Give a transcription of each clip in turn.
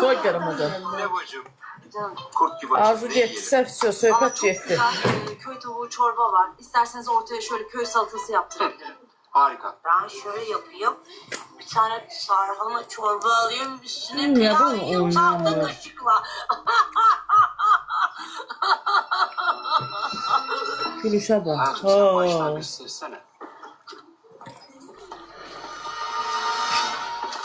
Soy qırmızı. Ne bacım? Kurt gibi Arzu getdisə, söhbət getdi. Köy tavuğu çorba var. İsterseniz ortaya şöyle köy salatası yaptırabilirim. Harika. Ben şöyle yapayım. Bir tane sarhana çorba alayım. Üstüne Ya pilav bu yiyeyim. olmaz. Tahta kaşıkla. Gülüşə bax. Hayatım sen baştan göstersene.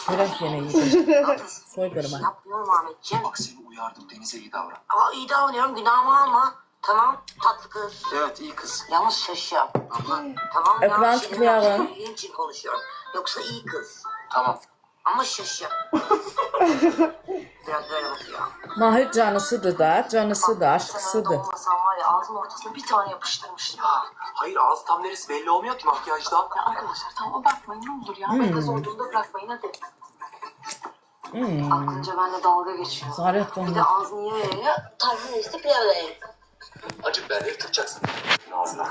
Çörək yenə yedi. Soy qırma. Yapmıyorum Ahmetciğim. Bak seni uyardım, Deniz'e iyi davran. Aa, iyi davranıyorum. Günahımı alma. Tamam tatlı kız. Evet, iyi kız. Yalnız şaşıyor. Abla. Tamam Ekran yalnız tıklayalım. senin iyiliğin için konuşuyorum. Yoksa iyi kız. Tamam. Ama şaşıyor. Biraz böyle bakıyor. Mahir canısıdır da, canısı da, aşkısıdır. Sen olmasan var ya ağzının ortasına bir tane yapıştırmıştım. Hayır, ağız tam neresi belli olmuyor ki makyajda. Ya arkadaşlar tamam abartmayın ne olur ya. Ben kız olduğunda bırakmayın hadi. Aklınca benimle dalga geçiyor. Zaret Bir de olmaz. ağzını yiyor ya. Tarhana işte pilav da yiyin. Acık berleri tutacaksın. Ağzına.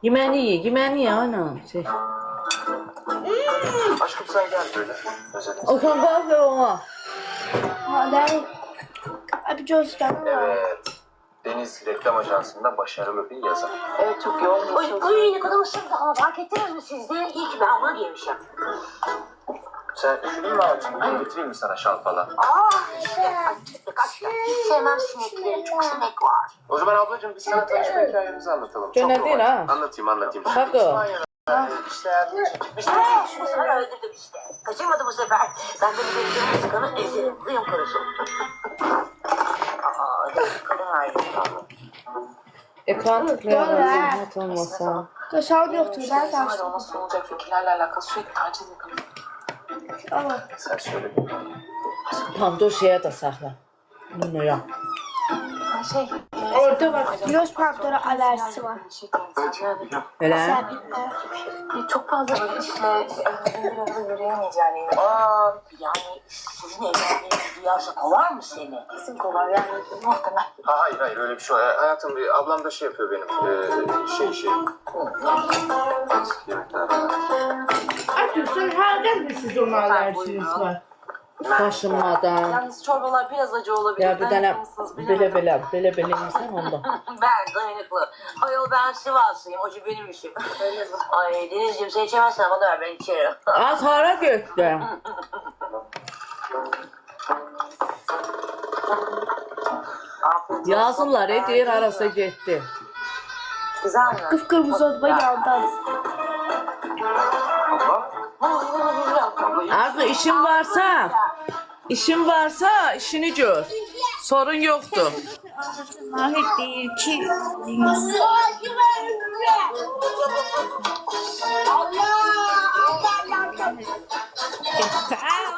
Yemeğini ye anam. Aşkım sen gel böyle. Özledim. Okan kahve ona. Hadi. Abi Joe'dan Evet. Deniz reklam ajansında başarılı bir yazar. Evet çok yoğun. Oy ne kadar hoşuma ama fark ettiniz mi siz de? İyi ki ben bunu giymişim. Sen üşüdün mü hayatım? Ben getireyim mi sana şal falan? Hiç sevmem sinekleri. Çok sinek var. O zaman ablacığım biz sana tanışma hikayemizi anlatalım. Gene Çok değil romantik. ha. Anlatayım. Bak o. İspanya'da işte bir şey. Bu sefer öldürdüm işte. Kaçırmadı bu sefer. Ben böyle bir canım sıkanı ezerim. Kıyım kurusun. Aa, kadın ayrıldı. Ekran tıklayalım. Hat olmasa. Dışarıda yoktu. Ben Hadi kaçtım. o nasıl olacak fikirlerle alakalı sürekli taciz yapalım. Ama Sen söyle. Tamam dur şeye de sakla. Numaraya. orada bak. Göz pantolonu alerjisi var. Böyle. Sabitler. Çok fazla böyle işte ömrünü yürüyemeyeceğini. Yani sizin evlendiğiniz duyarsa kovar mı seni? Kesin kovar yani muhtemel. Hayır öyle bir şey yok. Hayatım ablam da şey yapıyor benim. Şey. Yemekler. Artık sen herden mi siz ona alerjiniz var? Taşınmadan. Yalnız çorbalar biraz acı olabilir. Ya bir tane böyle insan onda. Ben dayanıklı. Ayol ben Sivaslıyım. Acı benim işim. Ay Denizciğim sen içemezsen bana ver ben içerim. Az hara götür. Yazırlar deyir arası getdi. Güzel mi? Kıpkırmızı oldu. Bak yandan. Abla. Arzu işin varsa işini gör. Sorun yoktur. Mahir değil ki.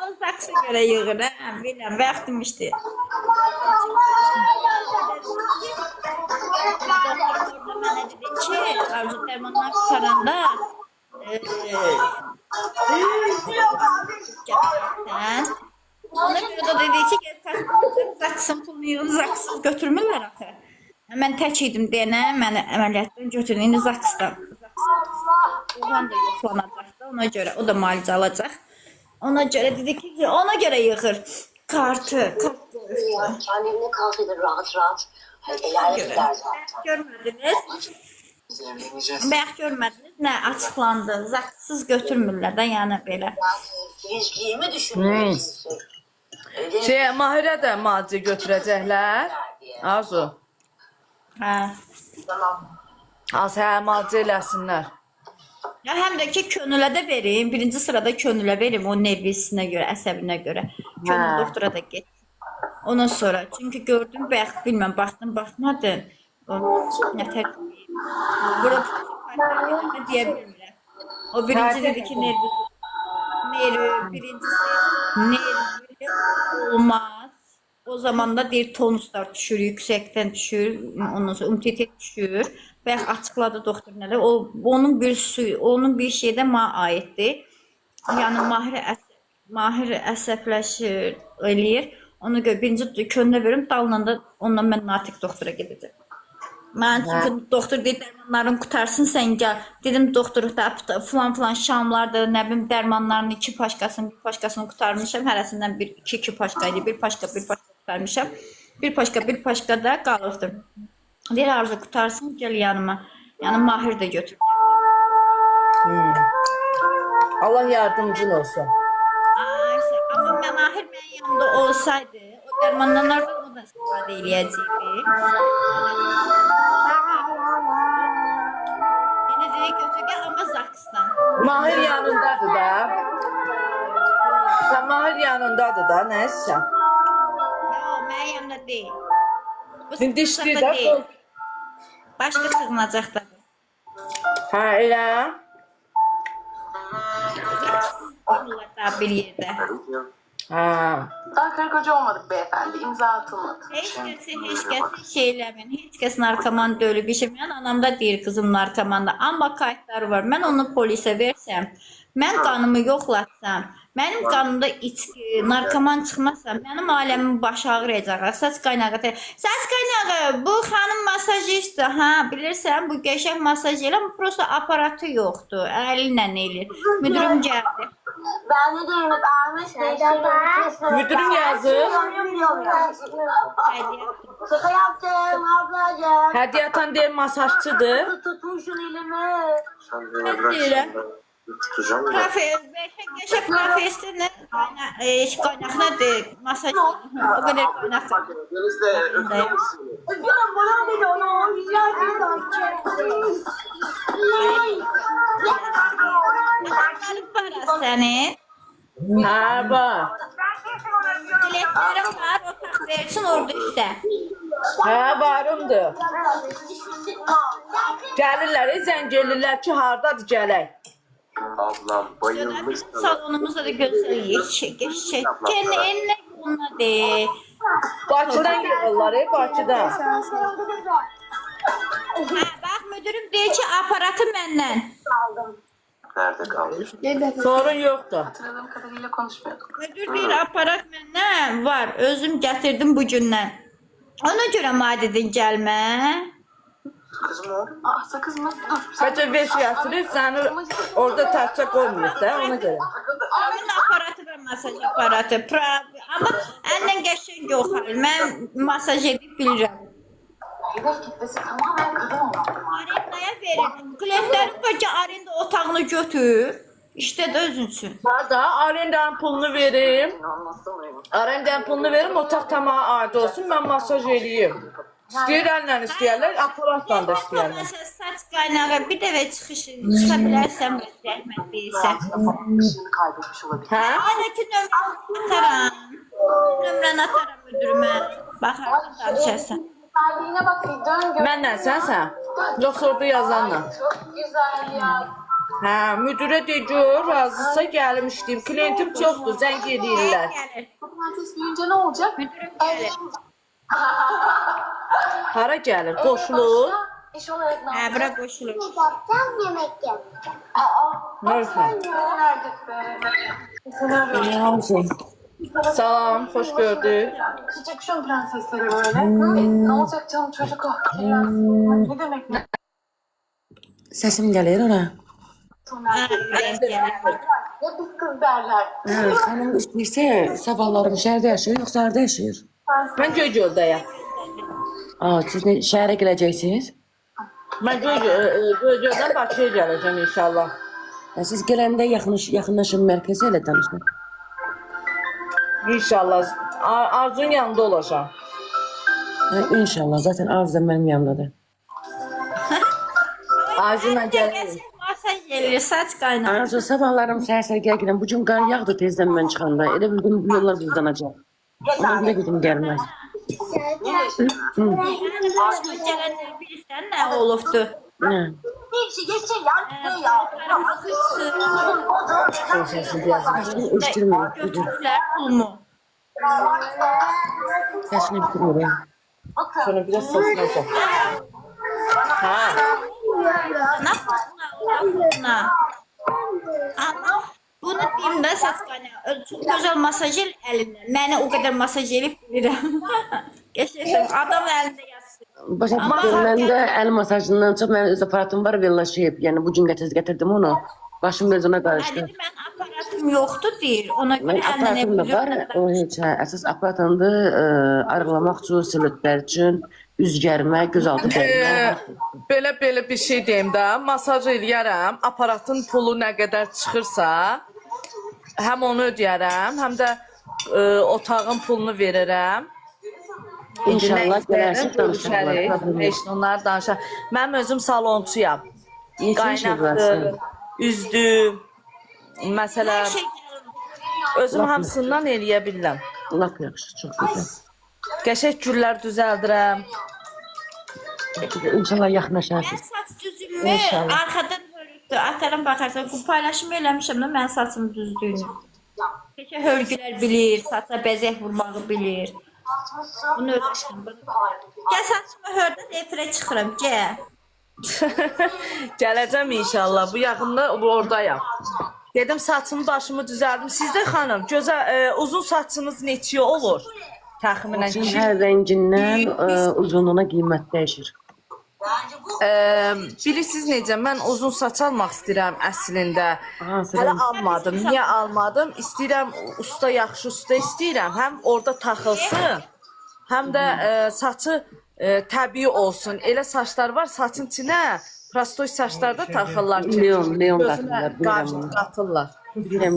O saksı göre yığır ha. Bilmem vaktim işte. Doktor bana dedi ki Arzu termonlar kurtaranda gerçekten ona göre de dedi ki zaksın pulunu yığın zaksız götürmürlər axı. Mən tək idim deyənə məni əməliyyatdan götürün. İndi zaksdan. Oğlan da yoxlanacaq da ona görə. O da müalicə alacaq. Ona görə dedi ki ona görə yığır kartı. Kendine kahvedir rahat rahat. El alem gider zaten. Görmədiniz. Biz evleneceğiz. Bayaq görmədiniz nə açıqlandı. Zaksız götürmürlər də yəni belə. Filizciğimi düşünüyorum. Mahirə də müalicə götürəcəklər. Arzu. Hə. Tamam. Az müalicə eləsinlər. Ya həm də ki könülə də verim. Birinci sırada könülə verim o nervisinə görə, əsəbinə görə. Könül doktora da get. Ondan sonra çünki gördüm bayaq bilməm baxmadın. Nətər bura deyə bilmirəm. O birinci dedi ki nervi olmaz. O zaman da deyir tonuslar düşür, yüksekten düşür, ondan sonra immunitet düşür. Bayaq açıqladı doktor nələr. Onun bir şeydə mənə aiddir. Yəni mahir əsəbləşir, eləyir. Ona görə birinci könülə verim, dalından da ondan mən natiq doktora gedəcəm. Mən çünki doktor deyir dərmanların qutarsın sən gəl. Dedim doktor da falan şamlarda nə bilim dərmanların 2 paşkasını, 1 paşkasını qutarmışam. Hərəsindən 2 paşka idi. 1 paşka qutarmışam. 1 paşka da qalıbdı. Deyir Arzu qutarsın gəl yanıma. Yəni Mahir də götür. Allah yardımcın olsun. Amma Mahir mənim yanımda olsaydı, o dərmanlardan o da istifadə eləyəcəkdi. Yine dedi götür gel ama Zaks'tan. Mahir yanındadır da. Sen Mahir yanındadır da, neyse. Yo, mənim yanımda değil. Bu Şimdi sığınacaqda işləyir değil. də. Başka sığınacaqdadır. Ha, elə. Olacaq bir yerdə. Ha. Daha karı koca olmadık beyefendi. İmza atılmadı. Heç kəs şey eləmin. Heç kəs narkoman deyil. Bir şey. Mən anam da deyir kızım narkomanda. Amma kayıtları var. Mən onu polisə versəm, mən qanımı yoxlatsam, mənim qanımda içki, narkoman çıxmazsa, mənim aləmin başı ağrıyacaq. Saç qaynağı. Saç qaynağı, bu xanım masajistdir. Ha, bilirsən, bu qəşəng masaj elə, amma prosta aparatı yoxdur. Əli ilə eləyir. Müdürüm gəldi. Ben de değilim. Ahmet Bey. Müdürüm yazır. Şaka yaptım ablacığım. Hediye atan diye masajçıdır. Tutmuşsun elimi. Sen Ben beni bırak değilim. şimdi. Tutacağım ya. Qəşəng professional qaynaq nədir? Masaj. O qədər qaynaq. Deniz de öpüyor musun? Öpüyorum bana dedi onu. Rica ederim. Qanların parası sənin. Ha, bak. Biletlərim var, otaq versin orada işlə. Ha, varımdır. Gəlirlər, zəng elirlər ki, hardadır gələk. Ablam bayılmış sana. Salonumuzda da göstəririk. Geçecek. Enlə bununla de. Bakıdan yığırlar, Bakıdan. Ha, bax müdürüm deyir ki, aparatı məndən. Nerede kaldı? Sorun yoktur. Hatırladığım kadarıyla konuşmuyorduk. Müdür deyir, aparat məndən var. Özüm gətirdim bu gündən. Ona görə madedin gəlmə. Kızım o. Aa sakız mı? Dur. Bence 5 yatırır, seni orada taşça koymuyor da ona göre. Onun aparatı da masaj aparatı. Amma əndən qəşəng yox. Mən masaj edib bilirəm. Hedef kitlesi tamamen kadın olmak. Arendaya verin. Klientlərin bəlkə arenda otağını götür. İşte de özünsün. Hadi arendanın pulunu verim. Olmazsa oluyor. Arendanın pulunu verim, otaq tamamı adi olsun, ben masaj edeyim. İstəyirlərlə istəyirlər, aparatla da istəyirlər. Mesela saç kaynağı bir de ve çıxa bilərsən və zəhmət değilsən. Işığını kaybetmiş olabilir. Hə? Aradaki nömrəni atarım. Nömrəni atarım müdürümə. Baxarsan danışarsan. Güzelliğine bak bir dön gör. Mənlə sənsən? Yoxsa orada yazanla? Çok güzel ya. Hə, müdürə de gör, razısa gəlim işləyim. Klientim çoxdur, zəng edirlər. Gəlir. Bu prenses büyüyünce ne olacak? Müdürüm gəlir. Hara gəlir? Qoşulur. İş olarak ne Hə, bura qoşulur. yapacağım? Yemek yapacağım. Aa. Neyse. Nerede be? Salam, xoş gördük. Hiç yakışıyor prenseslere böyle. Ne olacak canım çocuk o. Ne demek ne? Səsim gəlir ora. Hə, gəlir. Ya biz kız derler. Hə, xanım istəyirsə sabahlarım şəhərdə yaşayır, yoxsa harda yaşayır? Mən Göygöldəyəm. Siz nə, şəhərə gələcəksiniz? Mən Göygöldən Bakıya gələcəm inşallah. Siz gələndə yaxınlaşın mərkəzi ilə danışın. İnşallah. Arzun yanında olacağım. İnşallah, zaten Arzu da mənim yanımdadır. Arzunla gəlirik. Masaj gəlir, saç kaynağı. Arzu, sabahlarım səhər gəlirəm. Bu gün qar yağdı tezdən mən çıxanda. Elə bildim bu yollar buzlanacaq. Ona görə gücüm gəlməz. Başqa gələnlər bilirsən nə olubdu? Nə? Geçin ya. Səsini yazmışdım. Eşitmirəm. Götürdülər pulumu. Səsini bitirmirəm. Sonra biraz səsini açaq. Ha. Bunu deyim də saç kaynağı. Çox gözəl masaj el əlindən. Mənə o qədər masaj elib bilirəm. Geçirsən, adam əlində yatsın. Başa düşdüm, mən də əl masajından çox mənim öz aparatım var, Vella Shape. Yəni bu gün gətirdim onu. Başım biraz ona qarışdı. Dedi mən aparatım yoxdur deyir. Ona görə Mən aparatım da var, o heç əsas aparatımdır, arıqlamaq üçün, silitlər üçün, üz gərmə, gözaltı gərmə. Belə bir şey deyim də, masaj eləyərəm, aparatın pulu nə qədər çıxırsa, həm onu ödəyərəm, həm də otağın pulunu verirəm. İnşallah gələrsin danışarıq. danışarıq. Onları danışarıq. Mənim özüm salonçuyam. İnşallah Qaynaqdır, üzdür, məsələ, özüm hamısından eləyə bilirəm. Lap yaxşı, çox gözəl. Qəşəng güllər düzəldirəm. İnşallah yaxınlaşarsınız. Saç düzülmü İnşallah. arxadan hörükdür. Arxadan baxarsan, bu paylaşımı eləmişəm də mən saçımı düzdüyünü. Peki hörgülər bilir, saça bəzək vurmağı bilir. Bunu öyrəşdim. Gəl saçımı hördə efirə çıxıram, gəl. Gələcəm inşallah. Bu yaxında oradayam. Dedim saçımı başımı düzəldim. Sizdə xanım, gözəl uzun saçınız neçə olur? Təxminən Saçın hər rəngindən uzunluğuna qiymət dəyişir. bilirsiniz necə? Mən uzun saç almaq istəyirəm əslində. Hansı Hələ rəng? almadım. Niyə almadım? İstəyirəm usta, yaxşı usta istəyirəm. Həm orada taxılsın, həm də saçı təbii olsun. Elə saçlar var, saçın içinə prostoy saçlarda taxırlar ki. Leon gözünə qatırlar, bilirəm onu. qatırlar. Bilirəm,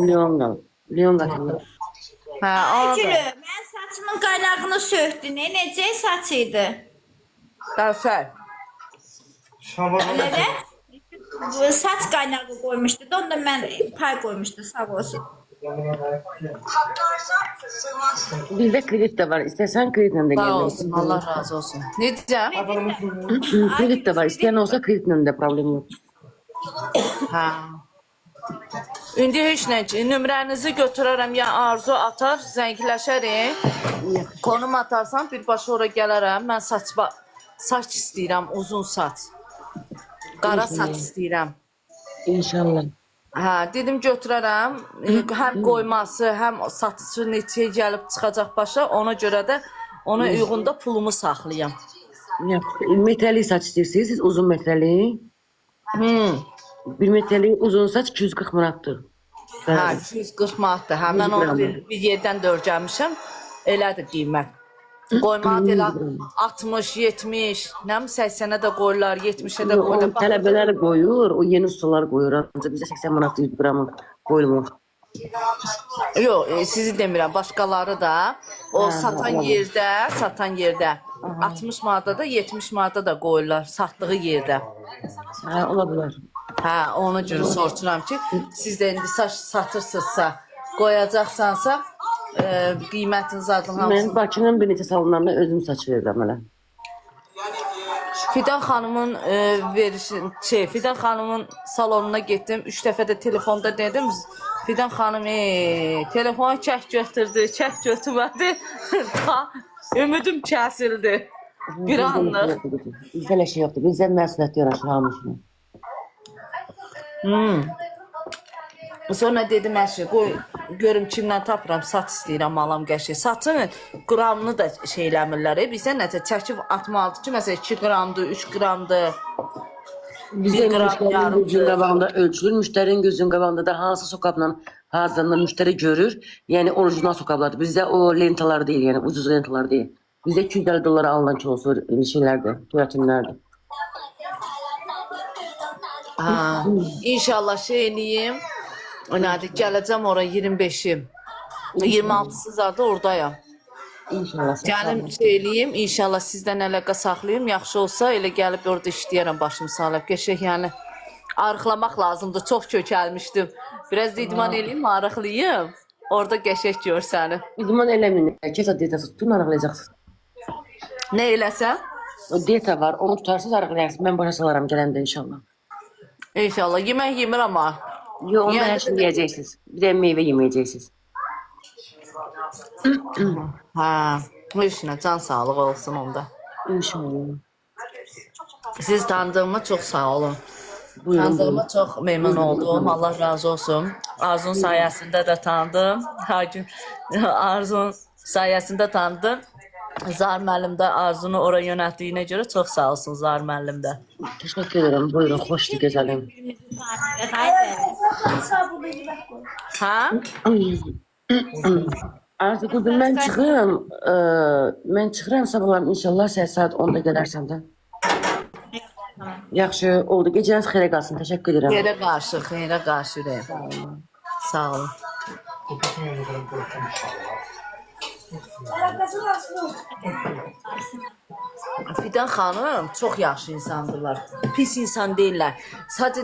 Leon qatırlar. Hə, Gülü, anladım. mən saçımın qaynağını söhdü. Necə saç idi? Qəfəl. Nədə? Bu saç qaynağı qoymuşdu da, onda mən pay qoymuşdu, sağ olsun. Bizdə kredit də var. İstəsən kreditlə də Sağ gəlir. olsun, Allah razı olsun. Ne diyeceğim? Kredit də var. İstəyən olsa kreditlə də problem yox. Ha. İndi heç nə, nömrənizi götürərəm, ya arzu atar, zəngləşərik. Konum atarsan birbaşa ora gələrəm. Mən saç istəyirəm, uzun saç. Qara saç istəyirəm. İnşallah. Hə, dedim götürərəm. Həm qoyması, həm satıcı neçəyə gəlib çıxacaq başa, ona görə də ona uyğun da pulumu saxlayam. Metrəlik saç istəyirsiniz, siz uzun metrəlik. 1 metrəlik uzun saç 240 manatdır. Hə, 240 manatdır. Hə, mən onu bir yerdən də öyrənmişəm. Elədir qiymət. Qoymağı elə 60, 70, nə mi 80-ə də qoyurlar, 70-ə də O qoyurlar. tələbələr qoyur, o yeni ustalar qoyur. Ancaq bizdə 80 manat 100 qramı qoyulmur. Yox, sizi demirəm, başqaları da o satan yerdə 60 manata da 70 manata da qoyurlar satdığı yerdə. Hə, ola bilər. Hə, ona görə soruşuram ki, siz də indi saç satırsınızsa, qoyacaqsansa qiymətiniz adını Mən hamısını. Bakının bir neçə salonlarında özüm saç verirəm hələ. Fidan xanımın Fidan xanımın salonuna getdim. 3 dəfə də telefonda dedim. Fidan xanım telefonu çək götürdü, çək götürmədi. Ümidim kəsildi. Bir anlıq. Bizdə elə şey yoxdur. Bizdə məsuliyyət yaraşır hamısına. Sonra dedim əşi, qoy görüm kimdən tapıram, saç istəyirəm alam qəşəng. Saçın qramını da şey eləmirlər. Bizə necə çəkib atmalıdır ki, məsələn 2 qramdır, 3 qramdır. Bizdə qram müştərinin yarımdır. gözünün qabağında ölçülür. Müştərinin gözünün qabağında da hansı sokabla hazırlanan müştəri görür. Yəni orijinal sokablardır. Bizdə o lentalar deyil, yəni ucuz lentalar deyil. Bizdə 250 dollara alınan çoxsu şeylərdir, keratinlərdir. İnşallah şey eləyim. Nədir, gələcəm ora 25-im. 26-sı zadı oradayam. İnşallah. Gəlim şey eləyim, inşallah sizdən əlaqə saxlayım. Yaxşı olsa elə gəlib orada işləyərəm başımı salıb. Qəşəng yəni arıqlamaq lazımdır. Çox kökəlmişdim. Biraz da idman eləyim, arıqlayım. Orada qəşəng görsəni. İdman eləmin. Kəsə diyetası tutun, arıqlayacaqsınız. Nə eləsəm? O diyeta var, onu tutarsınız, arıqlayarsınız. Mən başa salaram gələndə inşallah. İnşallah. Yemək yemir amma. Yox, onu Yəni- hər şey yeyəcəksiniz. Bir də meyvə yeməyəcəksiniz. Hə, heç nə, can sağlığı olsun onda. İnşallah. Siz tanıdığıma çox sağ olun. Buyurun. Tanıdığıma çox memnun oldum. Allah razı olsun. Arzun sayəsində də tanıdım. Hər gün Arzun sayəsində tanıdım. Zar müəllim də Arzunu ora yönəltdiyinə görə çox sağ olsun Zar müəllim də. Teşekkür ederim. Buyurun. Hoştu gezelim. Hə? Artık bugün ben çıkıyorum. Ben çıkıyorum sabahlar inşallah saat 10'da gelersen de. Yaxşı oldu. Geceniz xeyrə qalsın. Teşekkür ederim. Xeyrə qarşı ürəyim. Sağ olun. Fidan xanım çox yaxşı insandırlar. Pis insan deyirlər. Sadəcə